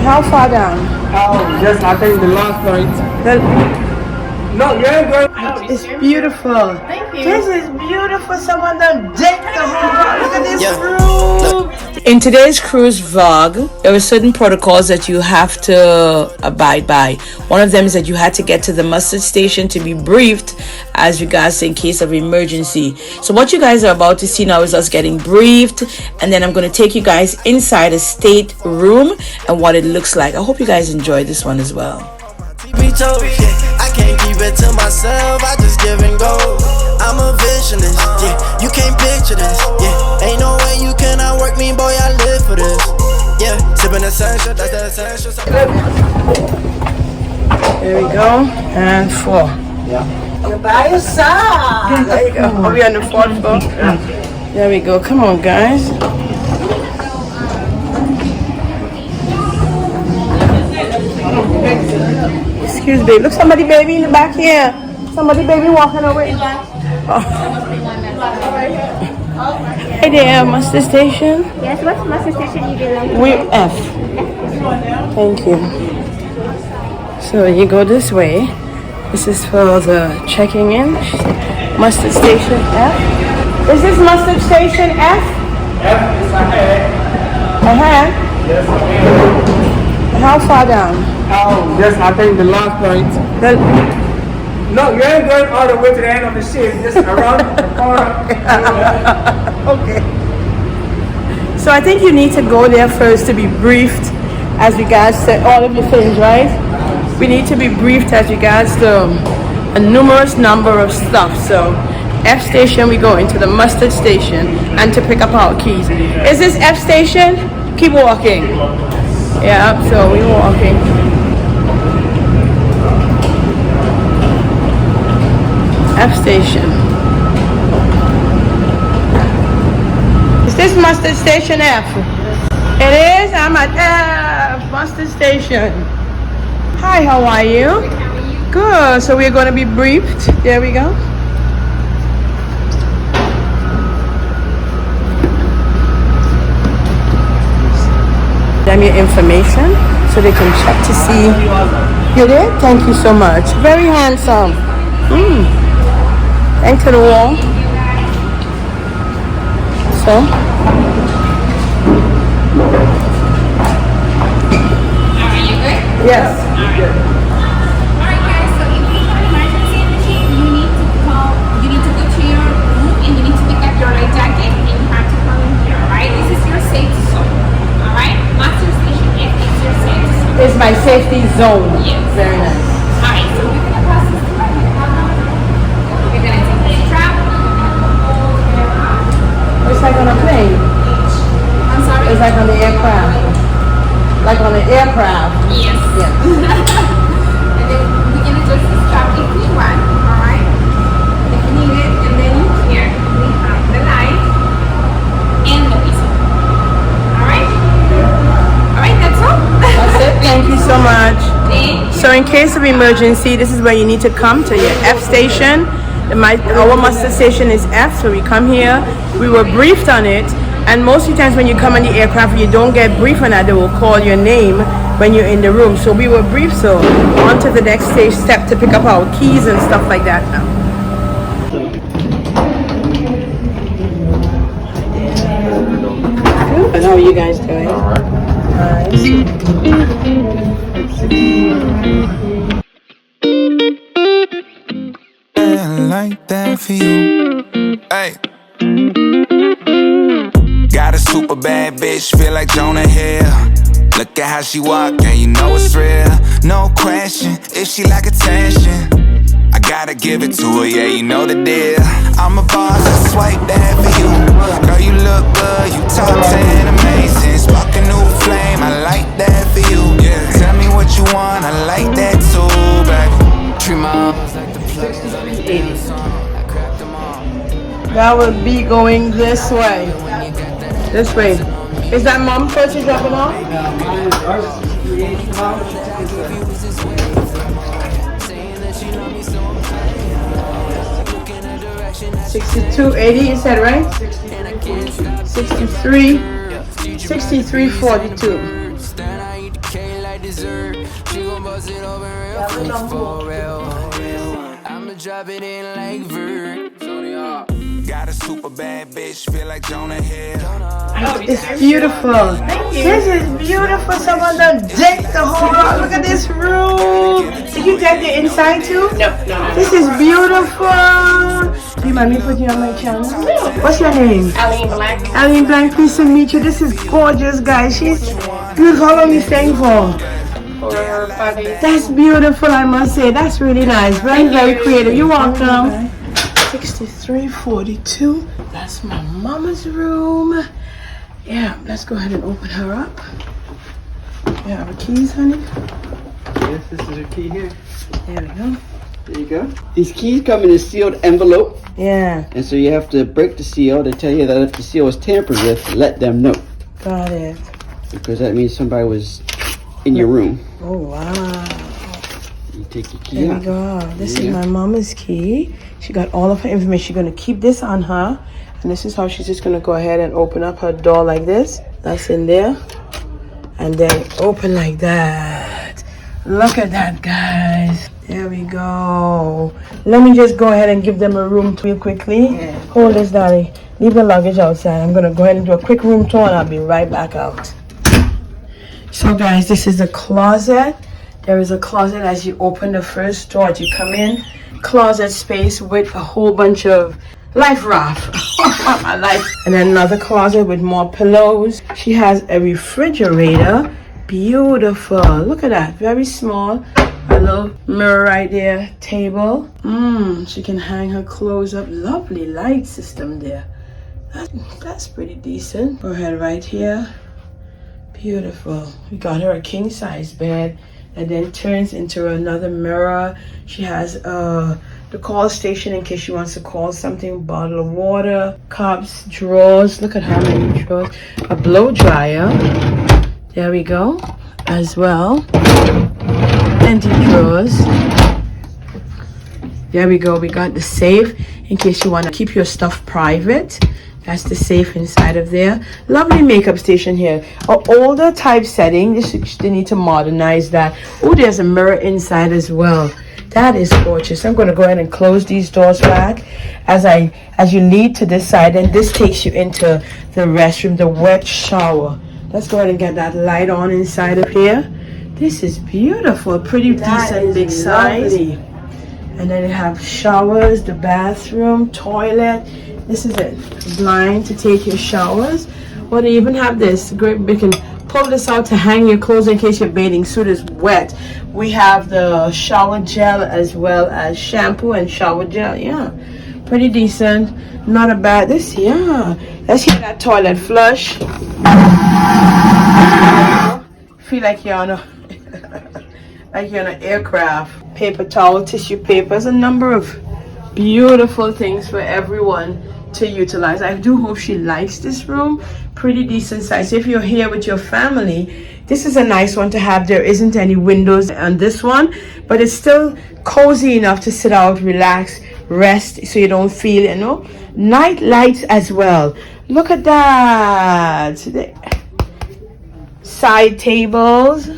How far down? Just I think the last point. No, you ain't going out. It's beautiful. Thank you. This is beautiful. Someone done decked the hall. Look at this cruise. In today's cruise vlog, there were certain protocols that you have to abide by. One of them is that you had to get to the mustard station to be briefed as regards in case of emergency. So what you guys are about to see now is us getting briefed, and then I'm going to take you guys inside a state room and what it looks like. I hope you guys enjoy this one as well. I can't keep it to myself, I just give and go. I'm a visionist, yeah, you can't picture this, yeah. Ain't no way you cannot work me, boy, I live for this. Yeah, sipping essential, that's the essential. There we go, and 4. Yeah. You're by your side. There you go. Are we on the 4th floor? Yeah. There we go, come on guys. Excuse me. Look, somebody baby in the back here. Somebody baby walking away. Oh. Hey there, muster station. Yes, what's muster station you belong to? We F. Thank you. So you go this way. This is for the checking in. Mustard station F. Is this mustard station F? F is ahead. Ahead? Yes. How far down? Just I think the last point. No, you ain't going all the way to the end of the ship. Just around the corner. Okay. So I think you need to go there first to be briefed as regards to all of the things, right? We need to be briefed as regards to a numerous number of stuff. So F station, we go into the mustard station and to pick up our keys. Is this F station? Keep walking. Yeah, so we're walking. F station. Is this mustard station F? It is? I'm at F, mustard station. Hi, how are you? Good, so we're going to be briefed. There we go. Them your information so they can check to see. You did? Thank you so much. Very handsome. Thanks to the wall. So. Are you good? Yes. Alright guys, so if you have an emergency in the ship, you need to go to your room and you need to pick up your life jacket and you have to come in here, alright? This is your safety zone. Alright? Master station F is your safety zone. It's my safety zone. Yes. Very nice. Alright, so we're gonna pass this through. We're gonna take the strap. It's like on a plane. I'm sorry? It's like on the aircraft. Like on the aircraft. Yes. Yeah. And then we're gonna just strap if we want, alright? If you need it, and then here we have the light and the whistle. Alright? Alright, that's all. That's it. Thank you so much. Thank you. So in case of emergency, this is where you need to come to your F station. Our muster station is F, so we come here. We were briefed on it, and most of the times when you come on the aircraft, you don't get briefed on that. They will call your name when you're in the room. So we were briefed, so on to the next step to pick up our keys and stuff like that now. Good. How are you guys doing? All right. Like that for you. Hey. Got a super bad bitch, feel like Jonah Hill. Look at how she walk, and you know it's real. No question, if she like attention, I gotta give it to her, yeah, you know the deal. I'm a boss, I swipe that for you. Girl, you look good, you top 10, amazing. Spark a new flame, I like that for you. Yeah, tell me what you want, I like that too, baby. Treat my arms like the plugs on the damn song. I cracked them all. That would be going this way. This way. Is that mom first you dropping off? $62.80 you said, right? 63. $63.42. I'ma drop it in like Vert. Got a super bad bitch, feel like Jonah Hill. It's beautiful. This is beautiful. Someone done decked the whole house. Look at this room. Did you deck the inside too? No. This is beautiful. Do you mind me putting you on my channel? What's your name? Aline Black. Aline Blank, pleased to meet you. This is gorgeous, guys. She's beautiful. How long are you staying for? For 5 days. That's beautiful, I must say. That's really nice. Very, very creative. You're welcome. $63.42. That's my mama's room. Yeah, let's go ahead and open her up. You have the keys, honey? Yes, this is your key here. There we go. There you go. These keys come in a sealed envelope. Yeah, And so you have to break the seal to tell you that if the seal is tampered with, let them know. got it. Because that means somebody was in your room. Oh, wow. You take your key There we out. go. This Yeah. is my mama's key. She got all of her information. She's going to keep this on her. And this is how she's just going to go ahead and open up her door like this. That's in there. And then open like that. Look at that, guys. There we go. Let me just go ahead and give them a room tour quickly. Hold this, Daddy. Leave the luggage outside. I'm going to go ahead and do a quick room tour and I'll be right back out. So, guys, this is the closet. There is a closet as you open the first door as you come in. Closet space with a whole bunch of life raft. My life. And then another closet with more pillows. She has a refrigerator. Beautiful. Look at that. Very small. A little mirror right there. Table. She can hang her clothes up. Lovely light system there. That's pretty decent. Go ahead right here. Beautiful. We got her a king size bed. And then turns into another mirror. She has the call station in case she wants to call something. Bottle of water, cups, drawers. Look at how many drawers. A blow dryer. There we go. As well. Empty drawers. There we go. We got the safe in case you want to keep your stuff private. That's the safe inside of there. Lovely makeup station here. An older type setting. They need to modernize that. Oh, there's a mirror inside as well. That is gorgeous. I'm going to go ahead and close these doors back as you lead to this side. And this takes you into the restroom, the wet shower. Let's go ahead and get that light on inside of here. This is beautiful. Pretty decent big size. And then you have showers, the bathroom, toilet. This is it. Blind to take your showers. Well, they even have this. Great. You can pull this out to hang your clothes in case your bathing suit is wet. We have the shower gel as well as shampoo and shower gel. Yeah, pretty decent. Not a bad. This, yeah. Let's hear that toilet flush. Feel like you're on a like you're on an aircraft. Paper towel, tissue papers, a number of beautiful things for everyone to utilize. I do hope she likes this room. Pretty decent size. If you're here with your family, this is a nice one to have. There isn't any windows on this one, but it's still cozy enough to sit out, relax, rest, so you don't feel, you know. Night lights as well. Look at that. Side tables.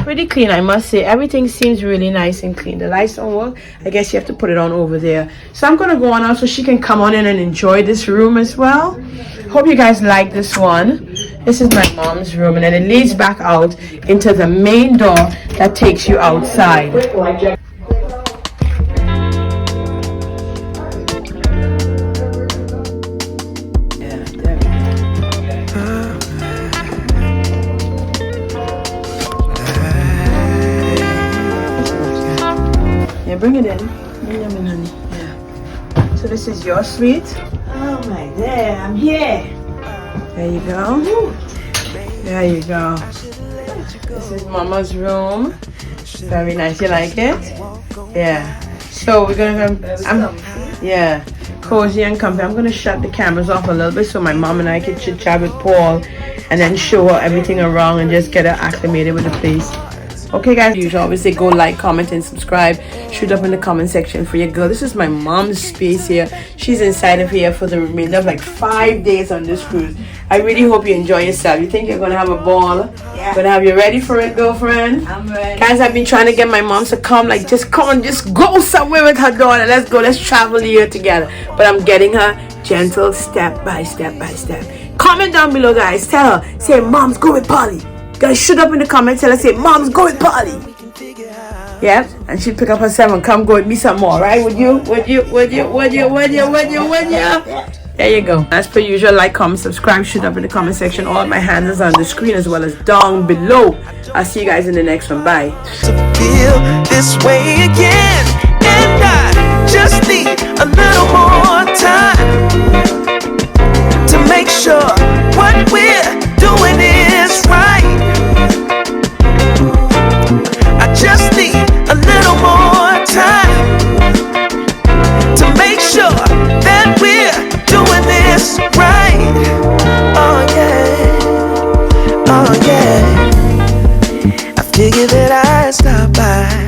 Pretty clean, I must say. Everything seems really nice and clean. The lights don't work. I guess you have to put it on over there. So I'm gonna go on out so she can come on in and enjoy this room as well. Hope you guys like this one. This is my mom's room, and then it leads back out into the main door that takes you outside. Bring it in. Bring them in, honey. Yeah. So this is your suite. Oh my God, I'm here. There you go. There you go. This is Mama's room. Very nice. You like it? Yeah. So we're gonna yeah, cozy and comfy. I'm gonna shut the cameras off a little bit so my mom and I can chit chat with Paul, and then show her everything around and just get her acclimated with the place. Okay guys, usually obviously go like, comment and subscribe. Shoot up in the comment section for your girl. This is my mom's space here. She's inside of here for the remainder of like 5 days on this cruise. I really hope you enjoy yourself. You think you're gonna have a ball? Yeah. Gonna have you ready for it, girlfriend? I'm ready. Guys, I've been trying to get my mom to come, like just come on, just go somewhere with her daughter. Let's go, let's travel here together. But I'm getting her gentle, step by step by step. Comment down below, guys. Tell her, say, Mom's go with Polly. Guys, shoot up in the comments. Tell her, say, Mom's go with Polly. Yeah, and she'll pick up her 7. Come go with me some more, right? Would you? There you go. As per usual, like, comment, subscribe, shoot up in the comment section. All my handles are on the screen as well as down below. I'll see you guys in the next one. Bye. To feel this way again, and I just need a little more time to make sure what we're doing is right. I just need a little more time to make sure that we're doing this right. Oh yeah, oh yeah. I figured that I'd stop by